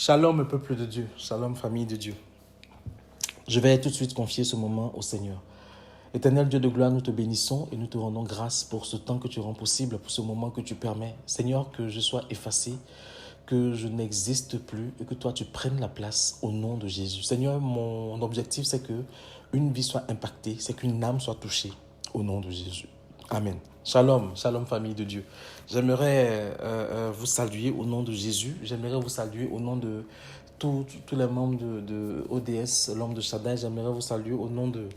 Shalom, peuple de Dieu. Shalom, famille de Dieu. Je vais tout de suite confier ce moment au Seigneur. Éternel Dieu de gloire, nous te bénissons et nous te rendons grâce pour ce temps que tu rends possible, pour ce moment que tu permets. Seigneur, que je sois effacé, que je n'existe plus et que toi tu prennes la place au nom de Jésus. Seigneur, mon objectif c'est que une vie soit impactée, c'est qu'une âme soit touchée au nom de Jésus. Amen. Shalom, shalom famille de Dieu. J'aimerais vous saluer au nom de Jésus. J'aimerais vous saluer au nom de tous les membres de ODS, l'homme de Shaddai. J'aimerais vous saluer au nom de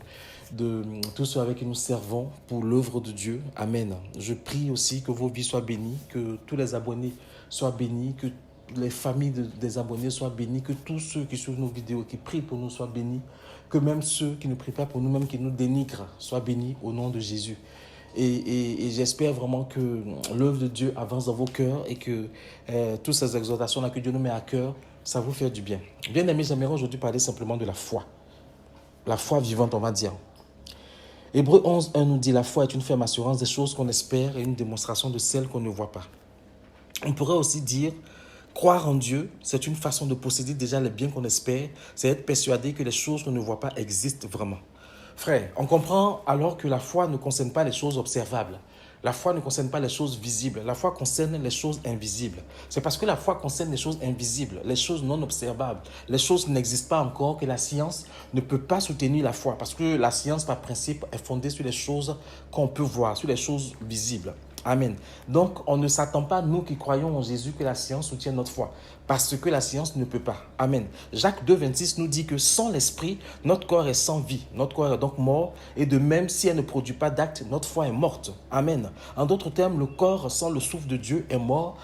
tous ceux avec qui nous servons pour l'œuvre de Dieu. Amen. Je prie aussi que vos vies soient bénies, que tous les abonnés soient bénis, que les familles des abonnés soient bénies, que tous ceux qui suivent nos vidéos, qui prient pour nous soient bénis, que même ceux qui ne prient pas pour nous, même qui nous dénigrent, soient bénis au nom de Jésus. Et j'espère vraiment que l'œuvre de Dieu avance dans vos cœurs et que toutes ces exhortations-là que Dieu nous met à cœur, ça vous fait du bien. Bien aimés, j'aimerais aujourd'hui parler simplement de la foi. La foi vivante, on va dire. Hébreux 11, 1 nous dit, la foi est une ferme assurance des choses qu'on espère et une démonstration de celles qu'on ne voit pas. On pourrait aussi dire, croire en Dieu, c'est une façon de posséder déjà les biens qu'on espère, c'est être persuadé que les choses qu'on ne voit pas existent vraiment. Frère, on comprend alors que la foi ne concerne pas les choses observables. La foi ne concerne pas les choses visibles. La foi concerne les choses invisibles. C'est parce que la foi concerne les choses invisibles, les choses non observables, les choses qui n'existent pas encore, que la science ne peut pas soutenir la foi. Parce que la science, par principe, est fondée sur les choses qu'on peut voir, sur les choses visibles. Amen. Donc, on ne s'attend pas, nous qui croyons en Jésus, que la science soutienne notre foi. Parce que la science ne peut pas. Amen. Jacques 2, 26 nous dit que sans l'esprit, notre corps est sans vie. Notre corps est donc mort. Et de même, si elle ne produit pas d'acte, notre foi est morte. Amen. En d'autres termes, le corps sans le souffle de Dieu est mort.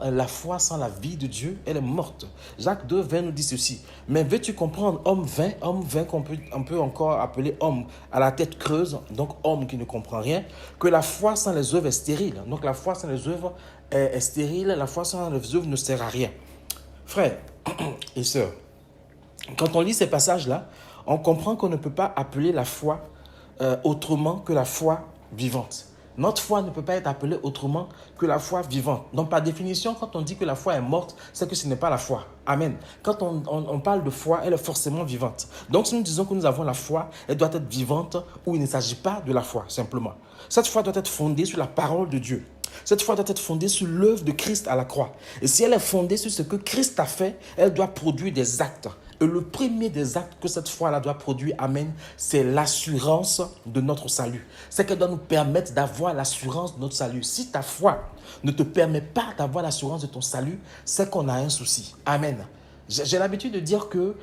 La foi sans la vie de Dieu, elle est morte. Jacques 2, 20 nous dit ceci. Mais veux-tu comprendre, homme vain qu'on peut encore appeler homme à la tête creuse, donc homme qui ne comprend rien, que la foi sans les œuvres est stérile. Donc la foi sans les œuvres est stérile, la foi sans les œuvres ne sert à rien. Frères et sœurs, quand on lit ces passages-là, on comprend qu'on ne peut pas appeler la foi autrement que la foi vivante. Notre foi ne peut pas être appelée autrement que la foi vivante. Donc, par définition, quand on dit que la foi est morte, c'est que ce n'est pas la foi. Amen. Quand on parle de foi, elle est forcément vivante. Donc, si nous disons que nous avons la foi, elle doit être vivante ou il ne s'agit pas de la foi, simplement. Cette foi doit être fondée sur la parole de Dieu. Cette foi doit être fondée sur l'œuvre de Christ à la croix. Et si elle est fondée sur ce que Christ a fait, elle doit produire des actes. Et le premier des actes que cette foi-là doit produire, amen, c'est l'assurance de notre salut. C'est qu'elle doit nous permettre d'avoir l'assurance de notre salut. Si ta foi ne te permet pas d'avoir l'assurance de ton salut, c'est qu'on a un souci. Amen. J'ai l'habitude de dire que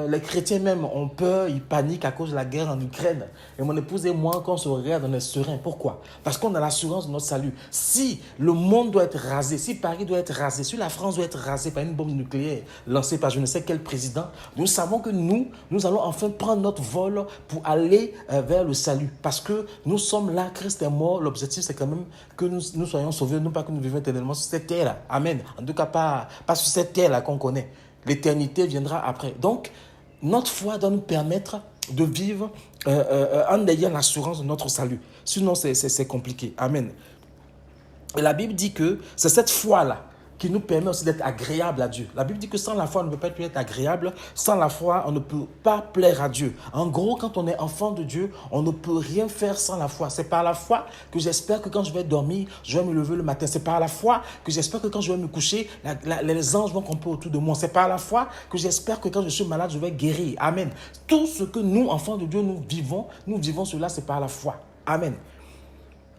les chrétiens même ont peur, ils paniquent à cause de la guerre en Ukraine. Et mon épouse et moi, quand on se regarde, on est serein. Pourquoi? Parce qu'on a l'assurance de notre salut. Si le monde doit être rasé, si Paris doit être rasé, si la France doit être rasée par une bombe nucléaire lancée par je ne sais quel président, nous savons que nous allons enfin prendre notre vol pour aller vers le salut. Parce que nous sommes là, Christ est mort. L'objectif, c'est quand même que nous soyons sauvés, non pas que nous vivions éternellement sur cette terre-là. Amen. En tout cas, pas sur cette terre-là qu'on connaît. L'éternité viendra après. Donc, notre foi doit nous permettre de vivre en ayant l'assurance de notre salut. Sinon, c'est compliqué. Amen. Et la Bible dit que c'est cette foi-là qui nous permet aussi d'être agréable à Dieu. La Bible dit que sans la foi, on ne peut pas être agréable. Sans la foi, on ne peut pas plaire à Dieu. En gros, quand on est enfant de Dieu, on ne peut rien faire sans la foi. C'est par la foi que j'espère que quand je vais dormir, je vais me lever le matin. C'est par la foi que j'espère que quand je vais me coucher, les anges vont camper autour de moi. C'est par la foi que j'espère que quand je suis malade, je vais guérir. Amen. Tout ce que nous, enfants de Dieu, nous vivons cela, c'est par la foi. Amen.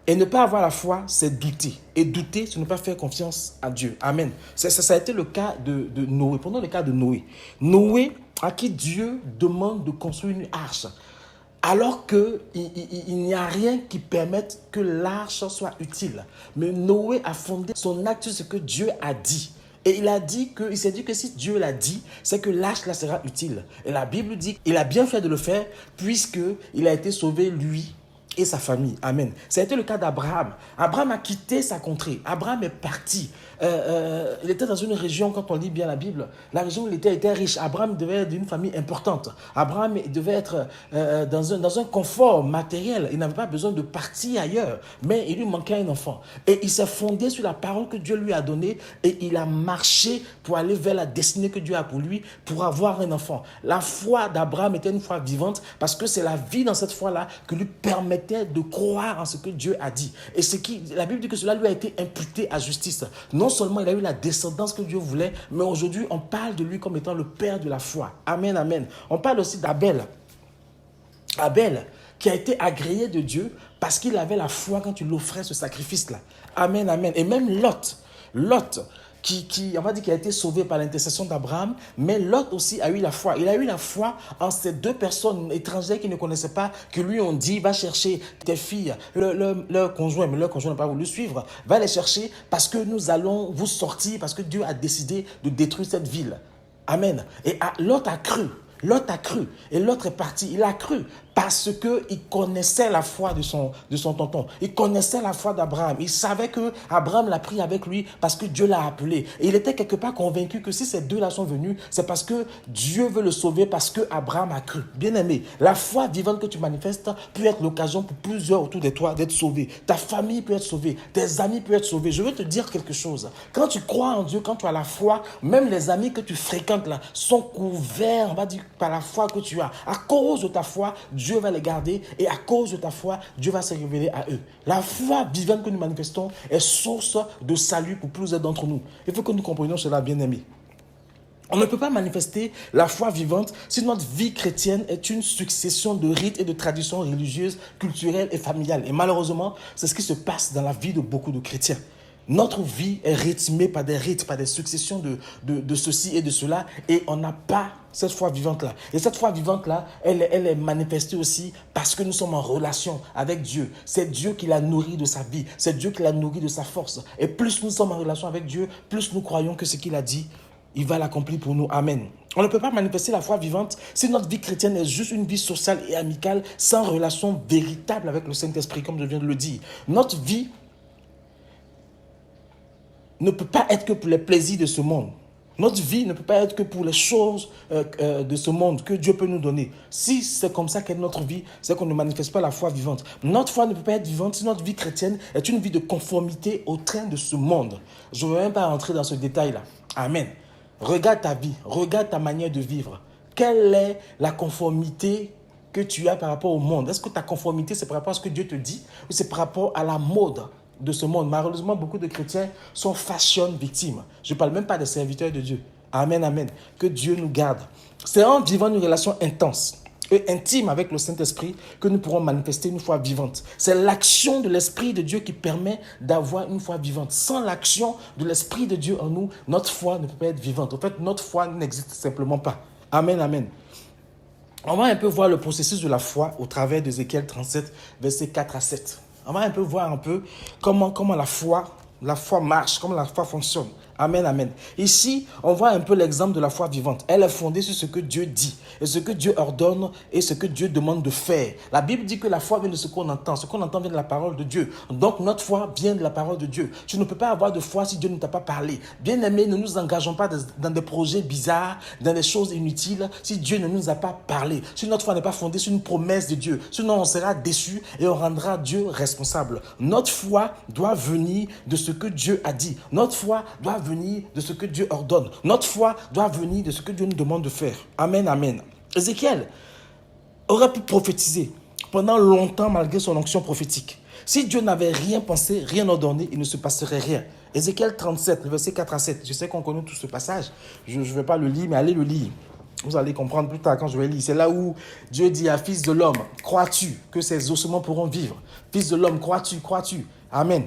Et ne pas avoir la foi, c'est douter. Et douter, c'est ne pas faire confiance à Dieu. Amen. Ça a été le cas de Noé. Prenons le cas de Noé. Noé, à qui Dieu demande de construire une arche. Alors qu'il n'y a rien qui permette que l'arche soit utile. Mais Noé a fondé son acte sur ce que Dieu a dit. Et il s'est dit que si Dieu l'a dit, c'est que l'arche là sera utile. Et la Bible dit qu'il a bien fait de le faire puisqu'il a été sauvé lui et sa famille. Amen. Ça a été le cas d'Abraham. Abraham a quitté sa contrée. Abraham est parti il était dans une région, quand on lit bien la Bible, la région où il était riche. Abraham devait être d'une famille importante. Abraham devait être dans un confort matériel. Il n'avait pas besoin de partir ailleurs, mais il lui manquait un enfant. Et il s'est fondé sur la parole que Dieu lui a donnée et il a marché pour aller vers la destinée que Dieu a pour lui, pour avoir un enfant. La foi d'Abraham était une foi vivante parce que c'est la vie dans cette foi-là qui lui permettait de croire en ce que Dieu a dit. Et la Bible dit que cela lui a été imputé à justice. Non seulement il a eu la descendance que Dieu voulait, mais aujourd'hui on parle de lui comme étant le père de la foi. Amen, amen. On parle aussi d'Abel. Abel, qui a été agréé de Dieu parce qu'il avait la foi quand il offrait ce sacrifice-là. Amen, amen. Et même Lot, on va dire qu'il a été sauvé par l'intercession d'Abraham, mais Lot aussi a eu la foi. Il a eu la foi en ces deux personnes étrangères qui ne connaissaient pas, qui lui ont dit, va chercher tes filles, leur conjoint, mais leur conjoint n'a pas voulu suivre, va les chercher parce que nous allons vous sortir, parce que Dieu a décidé de détruire cette ville. Amen. Et Lot a cru. Et l'autre est parti. Il a cru parce qu'il connaissait la foi de son tonton. Il connaissait la foi d'Abraham. Il savait que Abraham l'a pris avec lui parce que Dieu l'a appelé. Et il était quelque part convaincu que si ces deux-là sont venus, c'est parce que Dieu veut le sauver, parce que Abraham a cru. Bien aimé, la foi vivante que tu manifestes peut être l'occasion pour plusieurs autour de toi d'être sauvés. Ta famille peut être sauvée. Tes amis peuvent être sauvés. Je veux te dire quelque chose. Quand tu crois en Dieu, quand tu as la foi, même les amis que tu fréquentes là sont couverts, on va dire, par la foi que tu as. À cause de ta foi, Dieu va les garder et à cause de ta foi, Dieu va se révéler à eux. La foi vivante que nous manifestons est source de salut pour plusieurs d'entre nous. Il faut que nous comprenions cela, bien aimés. On ne peut pas manifester la foi vivante si notre vie chrétienne est une succession de rites et de traditions religieuses, culturelles et familiales. Et malheureusement, c'est ce qui se passe dans la vie de beaucoup de chrétiens. Notre vie est rythmée par des rites, par des successions de ceci et de cela, et on n'a pas cette foi vivante-là. Et cette foi vivante-là, elle est manifestée aussi parce que nous sommes en relation avec Dieu. C'est Dieu qui la nourrit de sa vie, c'est Dieu qui la nourrit de sa force. Et plus nous sommes en relation avec Dieu, plus nous croyons que ce qu'il a dit, il va l'accomplir pour nous. Amen. On ne peut pas manifester la foi vivante si notre vie chrétienne est juste une vie sociale et amicale sans relation véritable avec le Saint-Esprit, comme je viens de le dire. Notre vie ne peut pas être que pour les plaisirs de ce monde. Notre vie ne peut pas être que pour les choses de ce monde que Dieu peut nous donner. Si c'est comme ça qu'est notre vie, c'est qu'on ne manifeste pas la foi vivante. Notre foi ne peut pas être vivante si notre vie chrétienne est une vie de conformité au train de ce monde. Je ne veux même pas rentrer dans ce détail-là. Amen. Regarde ta vie, regarde ta manière de vivre. Quelle est la conformité que tu as par rapport au monde? Est-ce que ta conformité, c'est par rapport à ce que Dieu te dit ou c'est par rapport à la mode de ce monde? Malheureusement, beaucoup de chrétiens sont fashion victimes. Je ne parle même pas des serviteurs de Dieu. Amen, amen. Que Dieu nous garde. C'est en vivant une relation intense et intime avec le Saint-Esprit que nous pourrons manifester une foi vivante. C'est l'action de l'Esprit de Dieu qui permet d'avoir une foi vivante. Sans l'action de l'Esprit de Dieu en nous, notre foi ne peut pas être vivante. En fait, notre foi n'existe simplement pas. Amen, amen. On va un peu voir le processus de la foi au travers d'Ézéchiel 37, versets 4 à 7. On va un peu voir comment la foi marche, comment la foi fonctionne. Amen, amen. Ici, on voit un peu l'exemple de la foi vivante. Elle est fondée sur ce que Dieu dit, et ce que Dieu ordonne, et ce que Dieu demande de faire. La Bible dit que la foi vient de ce qu'on entend. Ce qu'on entend vient de la parole de Dieu. Donc, notre foi vient de la parole de Dieu. Tu ne peux pas avoir de foi si Dieu ne t'a pas parlé. Bien aimé, ne nous engageons pas dans des projets bizarres, dans des choses inutiles, si Dieu ne nous a pas parlé. Si notre foi n'est pas fondée sur une promesse de Dieu, sinon on sera déçu et on rendra Dieu responsable. Notre foi doit venir de ce que Dieu a dit. Notre foi doit venir de ce que Dieu ordonne. Notre foi doit venir de ce que Dieu nous demande de faire. Amen, amen. Ézéchiel aurait pu prophétiser pendant longtemps malgré son onction prophétique. Si Dieu n'avait rien pensé, rien ordonné, il ne se passerait rien. Ézéchiel 37, verset 4 à 7. Je sais qu'on connaît tout ce passage. Je ne vais pas le lire, mais allez le lire. Vous allez comprendre plus tard quand je vais lire. C'est là où Dieu dit à fils de l'homme, crois-tu que ces ossements pourront vivre? Fils de l'homme, crois-tu? Amen.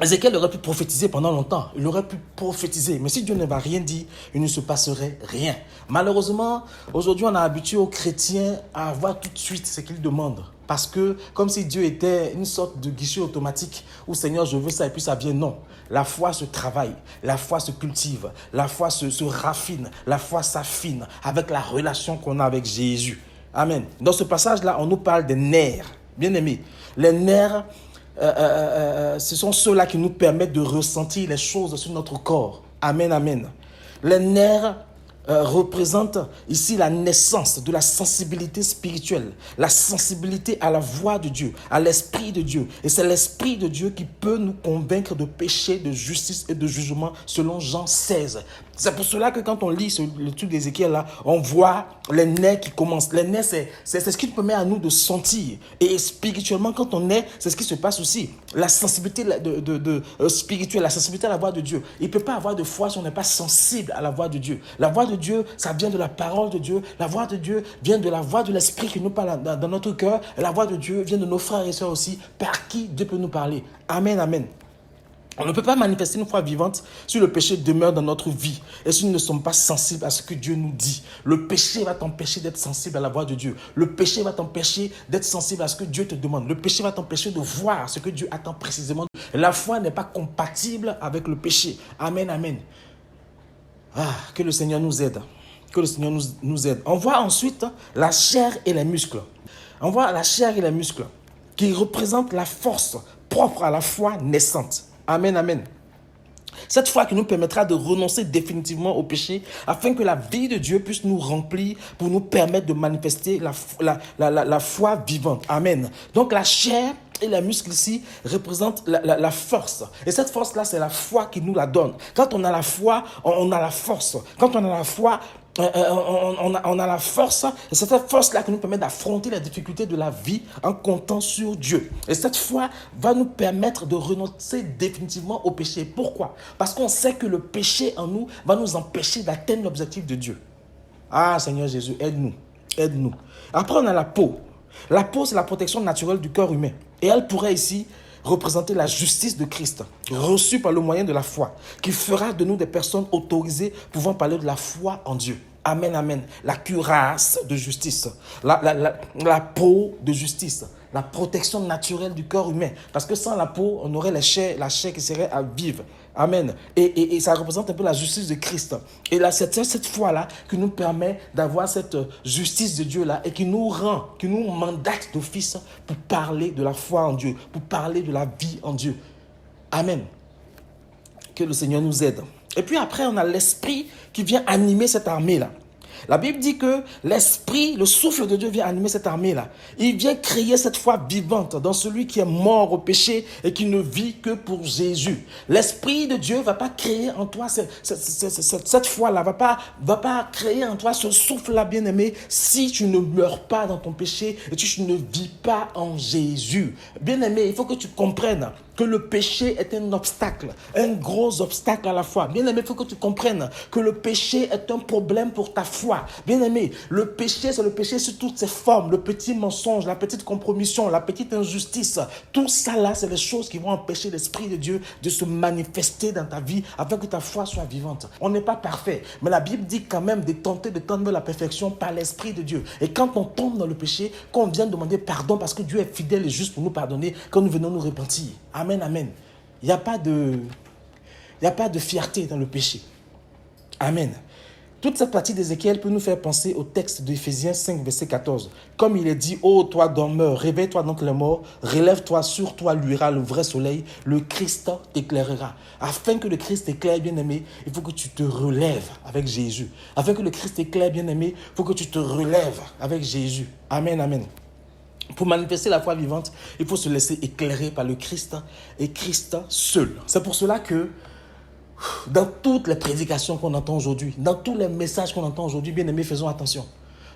Ézéchiel aurait pu prophétiser pendant longtemps. Il aurait pu prophétiser. Mais si Dieu ne va rien dire, il ne se passerait rien. Malheureusement, aujourd'hui, on a habitué aux chrétiens à avoir tout de suite ce qu'ils demandent. Parce que, comme si Dieu était une sorte de guichet automatique où, Seigneur, je veux ça et puis ça vient. Non. La foi se travaille, la foi se cultive, la foi se raffine, la foi s'affine avec la relation qu'on a avec Jésus. Amen. Dans ce passage-là, on nous parle des nerfs. Bien aimés, les nerfs ce sont ceux-là qui nous permettent de ressentir les choses sur notre corps. Amen, amen. Les nerfs représentent ici la naissance de la sensibilité spirituelle, la sensibilité à la voix de Dieu, à l'Esprit de Dieu. Et c'est l'Esprit de Dieu qui peut nous convaincre de péché, de justice et de jugement selon Jean 16. C'est pour cela que quand on lit le truc d'Ézéchiel là, on voit les nerfs qui commencent. Les nerfs, c'est ce qui permet à nous de sentir. Et spirituellement, quand on est, c'est ce qui se passe aussi. La sensibilité spirituelle, la sensibilité à la voix de Dieu. Il ne peut pas avoir de foi si on n'est pas sensible à la voix de Dieu. La voix de Dieu, ça vient de la parole de Dieu. La voix de Dieu vient de la voix de l'Esprit qui nous parle dans notre cœur. Et la voix de Dieu vient de nos frères et sœurs aussi, par qui Dieu peut nous parler. Amen, amen. On ne peut pas manifester une foi vivante si le péché demeure dans notre vie et si nous ne sommes pas sensibles à ce que Dieu nous dit. Le péché va t'empêcher d'être sensible à la voix de Dieu. Le péché va t'empêcher d'être sensible à ce que Dieu te demande. Le péché va t'empêcher de voir ce que Dieu attend précisément. La foi n'est pas compatible avec le péché. Amen, amen. Ah, que le Seigneur nous aide. Que le Seigneur nous aide. On voit ensuite la chair et les muscles. On voit la chair et les muscles qui représentent la force propre à la foi naissante. Amen, amen. Cette foi qui nous permettra de renoncer définitivement au péché afin que la vie de Dieu puisse nous remplir pour nous permettre de manifester la foi vivante. Amen. Donc la chair et les muscles ici représentent la force. Et cette force-là, c'est la foi qui nous la donne. Quand on a la foi, on a la force. Quand on a la foi, on a la force, et c'est cette force-là qui nous permet d'affronter les difficultés de la vie en comptant sur Dieu. Et cette foi va nous permettre de renoncer définitivement au péché. Pourquoi? Parce qu'on sait que le péché en nous va nous empêcher d'atteindre l'objectif de Dieu. Ah Seigneur Jésus, aide-nous, aide-nous. Après, on a la peau. La peau, c'est la protection naturelle du corps humain. Et elle pourrait ici représenter la justice de Christ, reçue par le moyen de la foi, qui fera de nous des personnes autorisées pouvant parler de la foi en Dieu. Amen, amen. La cuirasse de justice, la peau de justice, la protection naturelle du corps humain. Parce que sans la peau, on aurait la chair qui serait à vivre. Amen. Et ça représente un peu la justice de Christ. Et là, c'est cette foi-là qui nous permet d'avoir cette justice de Dieu-là et qui nous mandate d'office pour parler de la foi en Dieu, pour parler de la vie en Dieu. Amen. Que le Seigneur nous aide. Et puis après, on a l'Esprit qui vient animer cette armée-là. La Bible dit que l'Esprit, le souffle de Dieu vient animer cette armée-là. Il vient créer cette foi vivante dans celui qui est mort au péché et qui ne vit que pour Jésus. L'Esprit de Dieu ne va pas créer en toi cette foi-là, va pas créer en toi ce souffle-là, bien-aimé, si tu ne meurs pas dans ton péché et tu ne vis pas en Jésus. Bien-aimé, il faut que tu comprennes que le péché est un obstacle, un gros obstacle à la foi. Bien-aimé, il faut que tu comprennes que le péché est un problème pour ta foi. Bien-aimé, le péché, c'est le péché sous toutes ses formes. Le petit mensonge, la petite compromission, la petite injustice. Tout ça là, c'est les choses qui vont empêcher l'Esprit de Dieu de se manifester dans ta vie afin que ta foi soit vivante. On n'est pas parfait, mais la Bible dit quand même de tenter de tendre la perfection par l'Esprit de Dieu. Et quand on tombe dans le péché, quand on vient demander pardon parce que Dieu est fidèle et juste pour nous pardonner, quand nous venons nous repentir. Amen, amen. Il n'y a pas de fierté dans le péché. Amen. Toute cette partie d'Ézéchiel peut nous faire penser au texte d'Éphésiens 5, verset 14. Comme il est dit, « Ô toi dormeur, réveille-toi donc les morts, relève-toi, sur toi luira le vrai soleil, le Christ t'éclairera. » Afin que le Christ éclaire, bien-aimé, il faut que tu te relèves avec Jésus. Afin que le Christ éclaire, bien-aimé, il faut que tu te relèves avec Jésus. Amen, amen. Pour manifester la foi vivante, il faut se laisser éclairer par le Christ et Christ seul. C'est pour cela que dans toutes les prédications qu'on entend aujourd'hui, dans tous les messages qu'on entend aujourd'hui, bien-aimés, faisons attention.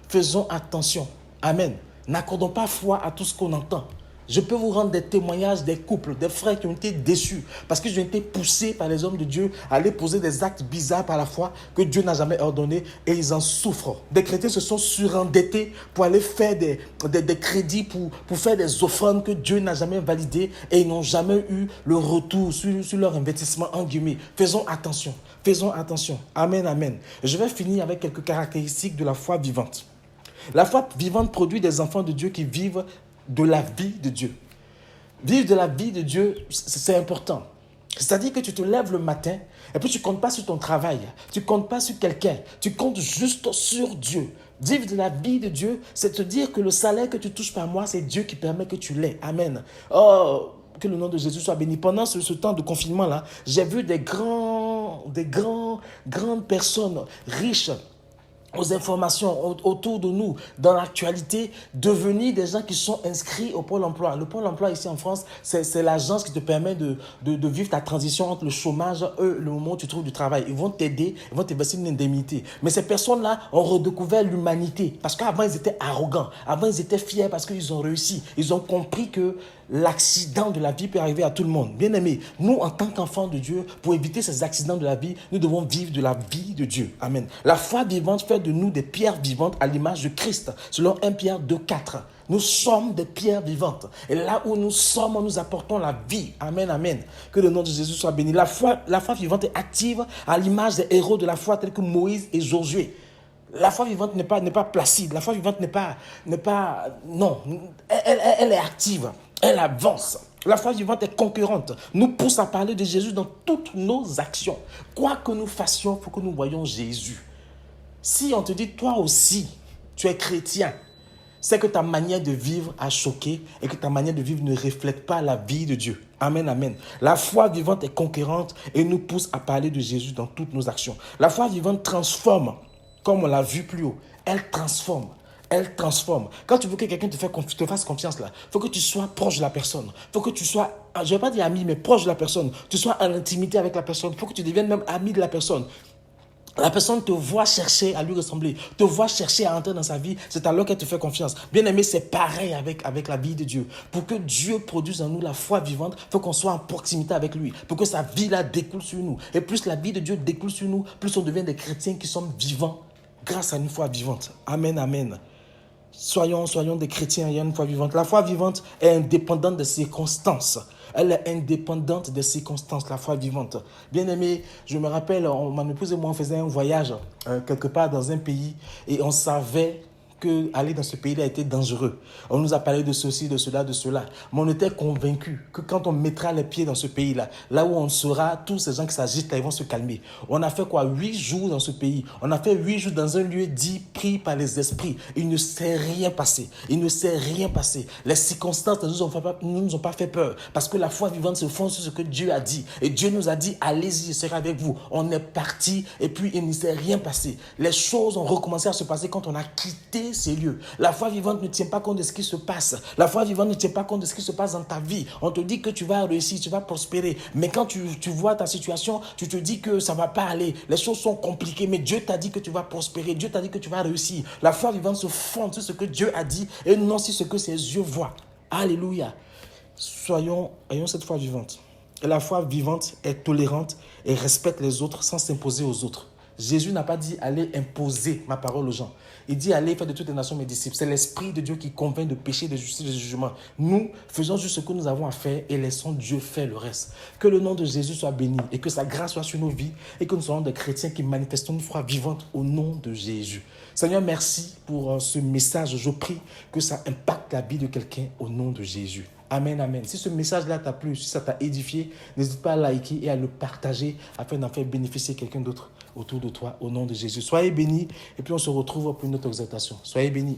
Faisons attention. Amen. N'accordons pas foi à tout ce qu'on entend. Je peux vous rendre des témoignages des couples, des frères qui ont été déçus parce qu'ils ont été poussés par les hommes de Dieu à aller poser des actes bizarres par la foi que Dieu n'a jamais ordonné et ils en souffrent. Des chrétiens se sont surendettés pour aller faire des crédits, pour faire des offrandes que Dieu n'a jamais validées et ils n'ont jamais eu le retour sur leur investissement en guillemets. Faisons attention, faisons attention. Amen, amen. Je vais finir avec quelques caractéristiques de la foi vivante. La foi vivante produit des enfants de Dieu qui vivent de la vie de Dieu. Vivre de la vie de Dieu, c'est important. C'est-à-dire que tu te lèves le matin et puis tu ne comptes pas sur ton travail, tu ne comptes pas sur quelqu'un, tu comptes juste sur Dieu. Vivre de la vie de Dieu, c'est te dire que le salaire que tu touches par mois, c'est Dieu qui permet que tu l'aies. Amen. Oh, Que le nom de Jésus soit béni. Pendant ce temps de confinement-là, j'ai vu grandes personnes riches aux informations autour de nous, dans l'actualité, devenir des gens qui sont inscrits au Pôle emploi. Le Pôle emploi ici en France, c'est l'agence qui te permet de vivre ta transition entre le chômage et le moment où tu trouves du travail. Ils vont t'aider, ils vont te verser une indemnité. Mais ces personnes-là ont redécouvert l'humanité parce qu'avant, ils étaient arrogants. Avant, ils étaient fiers parce qu'ils ont réussi. Ils ont compris que l'accident de la vie peut arriver à tout le monde. Bien aimé, nous, en tant qu'enfants de Dieu, pour éviter ces accidents de la vie, nous devons vivre de la vie de Dieu. Amen. La foi vivante fait de nous des pierres vivantes à l'image de Christ, selon 1 Pierre 2,4. Nous sommes des pierres vivantes. Et là où nous sommes, nous apportons la vie. Amen, amen. Que le nom de Jésus soit béni. La foi vivante est active à l'image des héros de la foi tels que Moïse et Josué. La foi vivante n'est pas placide. La foi vivante n'est pas non. Elle est active. Elle avance. La foi vivante est concurrente. Nous pousse à parler de Jésus dans toutes nos actions. Quoi que nous fassions, il faut que nous voyions Jésus. Si on te dit, toi aussi, tu es chrétien, c'est que ta manière de vivre a choqué et que ta manière de vivre ne reflète pas la vie de Dieu. Amen, amen. La foi vivante est concurrente et nous pousse à parler de Jésus dans toutes nos actions. La foi vivante transforme, comme on l'a vu plus haut. Elle transforme. Elle transforme. Quand tu veux que quelqu'un te fasse confiance, il faut que tu sois proche de la personne. Il faut que tu sois, je ne vais pas dire ami, mais proche de la personne. Tu sois en intimité avec la personne. Il faut que tu deviennes même ami de la personne. La personne te voit chercher à lui ressembler, te voit chercher à entrer dans sa vie, c'est alors qu'elle te fait confiance. Bien aimé, c'est pareil avec la vie de Dieu. Pour que Dieu produise en nous la foi vivante, il faut qu'on soit en proximité avec lui, pour que sa vie là découle sur nous. Et plus la vie de Dieu découle sur nous, plus on devient des chrétiens qui sont vivants grâce à une foi vivante. Amen, amen. Soyons des chrétiens ayant une foi vivante. La foi vivante est indépendante des circonstances. Elle est indépendante des circonstances, la foi vivante. Bien aimé, je me rappelle, mon épouse et moi, on faisait un voyage quelque part dans un pays et on savait qu'aller dans ce pays-là était dangereux. On nous a parlé de ceci, de cela, de cela. Mais on était convaincus que quand on mettra les pieds dans ce pays-là, là où on sera, tous ces gens qui s'agitent, là, ils vont se calmer. On a fait 8 jours dans ce pays. On a fait 8 jours dans un lieu dit, pris par les esprits. Il ne s'est rien passé. Il ne s'est rien passé. Les circonstances ne nous ont pas fait peur. Parce que la foi vivante se fonde sur ce que Dieu a dit. Et Dieu nous a dit, allez-y, je serai avec vous. On est parti et puis il ne s'est rien passé. Les choses ont recommencé à se passer quand on a quitté ces lieux. La foi vivante ne tient pas compte de ce qui se passe. La foi vivante ne tient pas compte de ce qui se passe dans ta vie. On te dit que tu vas réussir, tu vas prospérer. Mais quand tu vois ta situation, tu te dis que ça ne va pas aller. Les choses sont compliquées, mais Dieu t'a dit que tu vas prospérer. Dieu t'a dit que tu vas réussir. La foi vivante se fonde sur ce que Dieu a dit et non sur ce que ses yeux voient. Alléluia. Ayons cette foi vivante. Et la foi vivante est tolérante et respecte les autres sans s'imposer aux autres. Jésus n'a pas dit allez imposer ma parole aux gens. Il dit allez faire de toutes les nations mes disciples. C'est l'Esprit de Dieu qui convainc de péché, de justice, de jugement. Nous faisons juste ce que nous avons à faire et laissons Dieu faire le reste. Que le nom de Jésus soit béni et que sa grâce soit sur nos vies et que nous soyons des chrétiens qui manifestons une foi vivante au nom de Jésus. Seigneur, merci pour ce message. Je prie que ça impacte la vie de quelqu'un au nom de Jésus. Amen, amen. Si ce message-là t'a plu, si ça t'a édifié, n'hésite pas à liker et à le partager afin d'en faire bénéficier quelqu'un d'autre autour de toi au nom de Jésus. Soyez bénis et puis on se retrouve pour une autre exhortation. Soyez bénis.